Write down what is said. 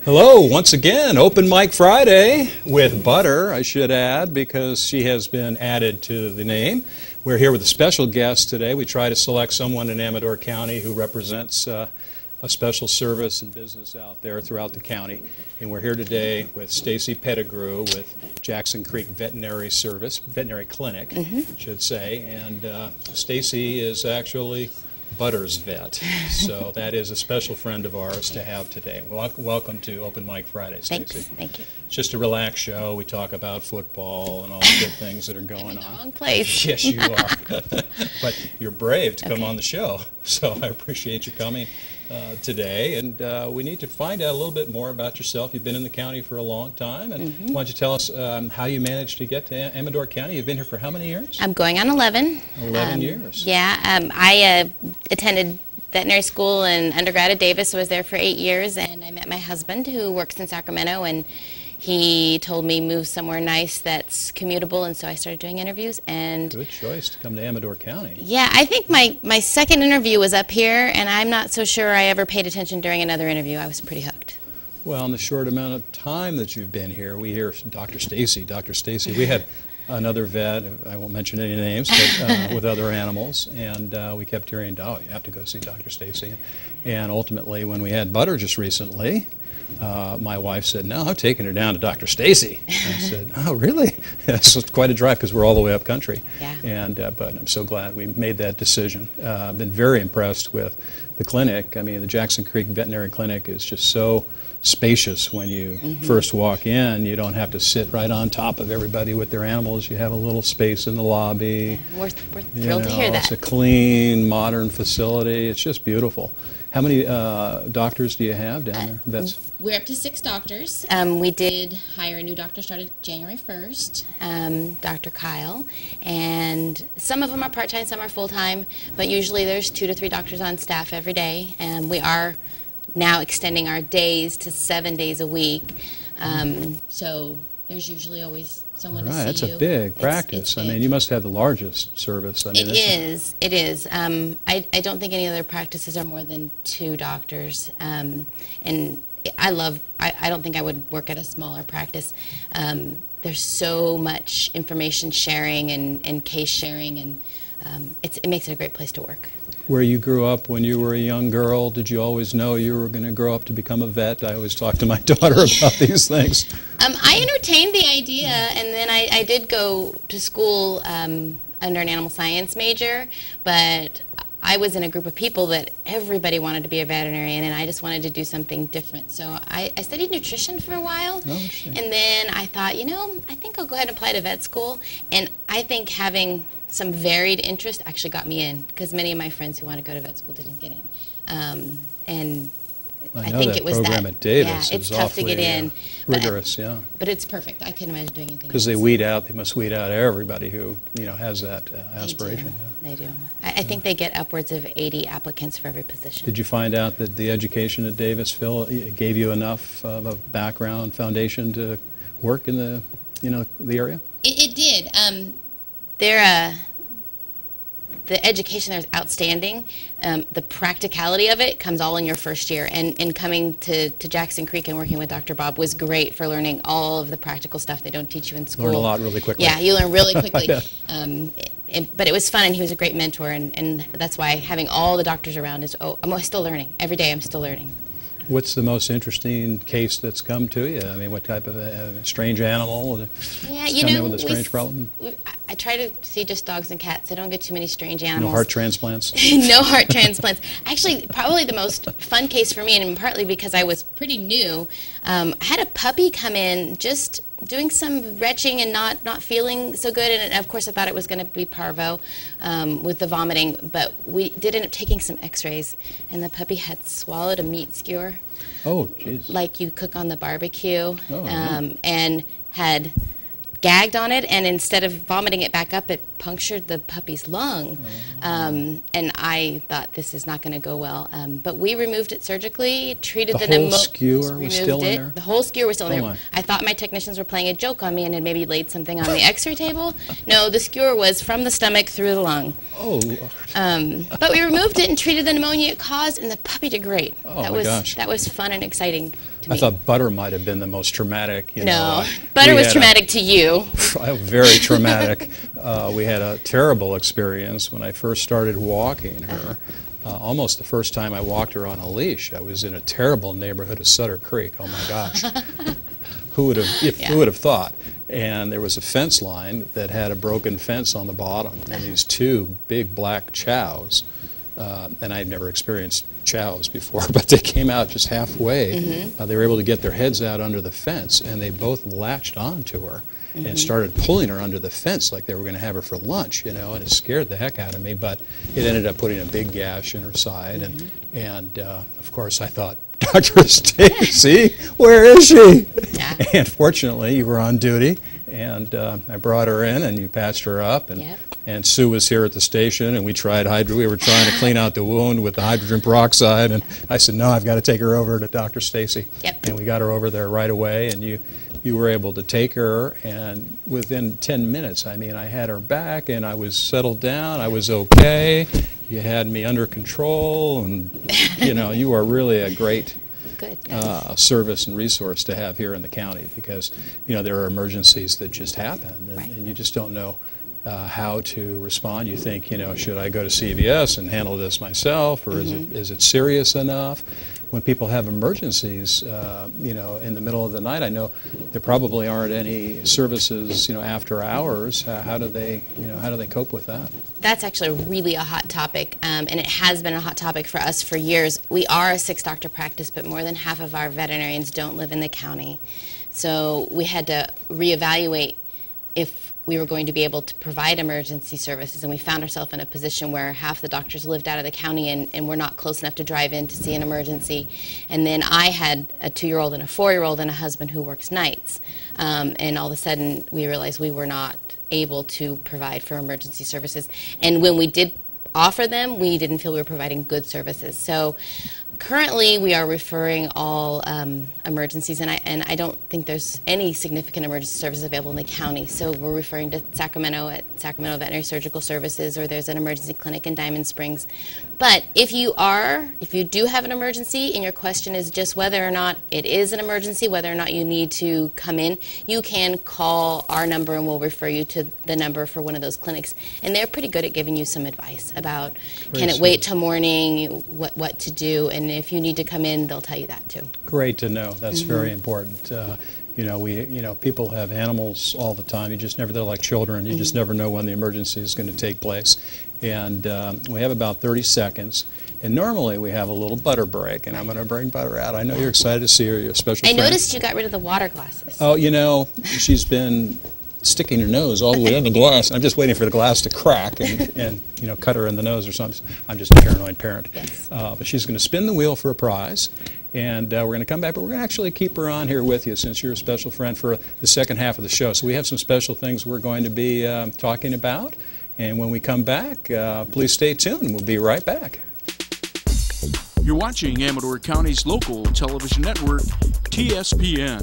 Hello, once again, Open Mic Friday with Butter, I should add, because she has been added to the name. We're here with a special guest today. We try to select someone in Amador County who represents a special service and business out there throughout the county. And we're here today with Stacy Petigrew with Jackson Creek Veterinary Clinic, should say. And Stacy is actually Butter's vet, so that is a special friend of ours to have today. Welcome to Open Mic Friday, Stacy. Thanks. Thank you. It's just a relaxed show. We talk about football and all the good things that are going on. Wrong place. Yes, you are. But you're brave to come on the show, so I appreciate you coming today. And we need to find out a little bit more about yourself. You've been in the county for a long time, and why don't you tell us how you managed to get to Amador County? You've been here for how many years? I'm going on 11. 11 years. Yeah, I attended veterinary school and undergrad at Davis. I was there for 8 years, and I met my husband who works in Sacramento, and he told me move somewhere nice that's commutable, and so I started doing interviews. And good choice to come to Amador County. Yeah, I think my second interview was up here, and I'm not so sure I ever paid attention during another interview. I was pretty hooked. Well, in the short amount of time that you've been here, we hear Dr. Stacy. Dr. Stacy, we had another vet, I won't mention any names, but with other animals, and we kept hearing, oh, you have to go see Dr. Stacy. And ultimately, when we had Butter just recently, my wife said, no, I'm taking her down to Dr. Stacy. I said, oh, really? It's quite a drive because we're all the way up country. Yeah. And, but I'm so glad we made that decision. I've been very impressed with the clinic. I mean, the Jackson Creek Veterinary Clinic is just so spacious when you first walk in. You don't have to sit right on top of everybody with their animals. You have a little space in the lobby. Yeah, we're thrilled to hear that. It's a clean, modern facility. It's just beautiful. How many doctors do you have down there, vets? We're up to 6 doctors. We did hire a new doctor, started January 1st, Dr. Kyle, and some of them are part-time, some are full-time, but usually there's 2 to 3 doctors on staff every day, and we are now extending our days to 7 days a week, so there's usually always someone to see you. That's a big practice. Big. I mean, you must have the largest service. I mean, it is. I don't think any other practices are more than 2 doctors, and I don't think I would work at a smaller practice. There's so much information sharing and case sharing, and it makes it a great place to work. Where you grew up when you were a young girl, did you always know you were going to grow up to become a vet? I always talk to my daughter about these things. I entertained the idea, and then I did go to school under an animal science major, but I was in a group of people that everybody wanted to be a veterinarian, and I just wanted to do something different. So I studied nutrition for a while, and then I thought, I think I'll go ahead and apply to vet school, and I think having some varied interest actually got me in, because many of my friends who want to go to vet school didn't get in. And I think it was that program at Davis. Yeah, it's tough to get in. Rigorous, but it's perfect. I can't imagine doing anything because they must weed out everybody who has that aspiration. They do. I think they get upwards of 80 applicants for every position. Did you find out that the education at Davis, Phil, gave you enough of a background foundation to work in the the area? It did. The education there is outstanding. The practicality of it comes all in your first year. And coming to Jackson Creek and working with Dr. Bob was great for learning all of the practical stuff they don't teach you in school. Learn a lot really quickly. Yeah, you learn really quickly. Yeah. But it was fun, and he was a great mentor, and that's why having all the doctors around is, I'm still learning. Every day I'm still learning. What's the most interesting case that's come to you? I mean, what type of a strange animal? Yeah, come in with a strange problem? I try to see just dogs and cats. I don't get too many strange animals. No heart transplants? No heart transplants. Actually, probably the most fun case for me, and partly because I was pretty new, I had a puppy come in just doing some retching and not feeling so good, and of course I thought it was going to be parvo with the vomiting, but we did end up taking some x-rays, and the puppy had swallowed a meat skewer. Oh, jeez. Like you cook on the barbecue, yeah. And had gagged on it, and instead of vomiting it back up, it punctured the puppy's lung. And I thought, this is not going to go well. But we removed it surgically, treated the whole skewer was still in there? The whole skewer was still in there. I thought my technicians were playing a joke on me and had maybe laid something on the x-ray table. No, the skewer was from the stomach through the lung. Oh, Lord. But we removed it and treated the pneumonia it caused, and the puppy did great. Oh, my gosh. That was fun and exciting to me. I thought Butter might have been the most traumatic. No, Butter was traumatic to you. Very traumatic. We had a terrible experience when I first started walking her. Almost the first time I walked her on a leash. I was in a terrible neighborhood of Sutter Creek. Oh my gosh. Who would have thought? And there was a fence line that had a broken fence on the bottom, and these two big black chows, and I'd never experienced chows before, but they came out just halfway. They were able to get their heads out under the fence, and they both latched onto her and started pulling her under the fence like they were going to have her for lunch, and it scared the heck out of me, but it ended up putting a big gash in her side, and of course I thought, Dr. Stacy, where is she? Yeah. And fortunately, you were on duty, and I brought her in, and you patched her up, and Sue was here at the station, and we were trying to clean out the wound with the hydrogen peroxide, and I said, no, I've got to take her over to Dr. Stacy. Yep. And we got her over there right away, and you were able to take her, and within 10 minutes, I mean, I had her back, and I was settled down, I was okay, you had me under control, and you are really a great service and resource to have here in the county, because there are emergencies that just happen, and you just don't know how to respond. You think, should I go to CVS and handle this myself, or is it serious enough? When people have emergencies, in the middle of the night, I know there probably aren't any services, after hours. How do they cope with that? That's actually really a hot topic, and it has been a hot topic for us for years. We are a 6-doctor practice, but more than half of our veterinarians don't live in the county. So we had to reevaluate if we were going to be able to provide emergency services, and we found ourselves in a position where half the doctors lived out of the county and were not close enough to drive in to see an emergency. And then I had a 2-year-old and a 4-year-old and a husband who works nights. And all of a sudden we realized we were not able to provide for emergency services. And when we did offer them, we didn't feel we were providing good services. So currently we are referring all emergencies, and I don't think there's any significant emergency services available in the county. So we're referring to Sacramento at Sacramento Veterinary Surgical Services, or there's an emergency clinic in Diamond Springs. But if you do have an emergency and your question is just whether or not it is an emergency, whether or not you need to come in, you can call our number and we'll refer you to the number for one of those clinics. And they're pretty good at giving you some advice about can it wait till morning, what to do, and if you need to come in, they'll tell you that too. Great to know. That's very important. People have animals all the time. They're like children. You just never know when the emergency is going to take place. And we have about 30 seconds. And normally we have a little Butter break, and I'm going to bring Butter out. I know you're excited to see her. You're a special friend. I noticed you got rid of the water glasses. Oh, she's been sticking her nose all the way in the glass. I'm just waiting for the glass to crack and cut her in the nose or something. I'm just a paranoid parent. Yes. But she's going to spin the wheel for a prize, and we're going to come back, but we're going to actually keep her on here with you since you're a special friend for the second half of the show. So we have some special things we're going to be talking about, and when we come back, please stay tuned. We'll be right back. You're watching Amador County's local television network, TSPN.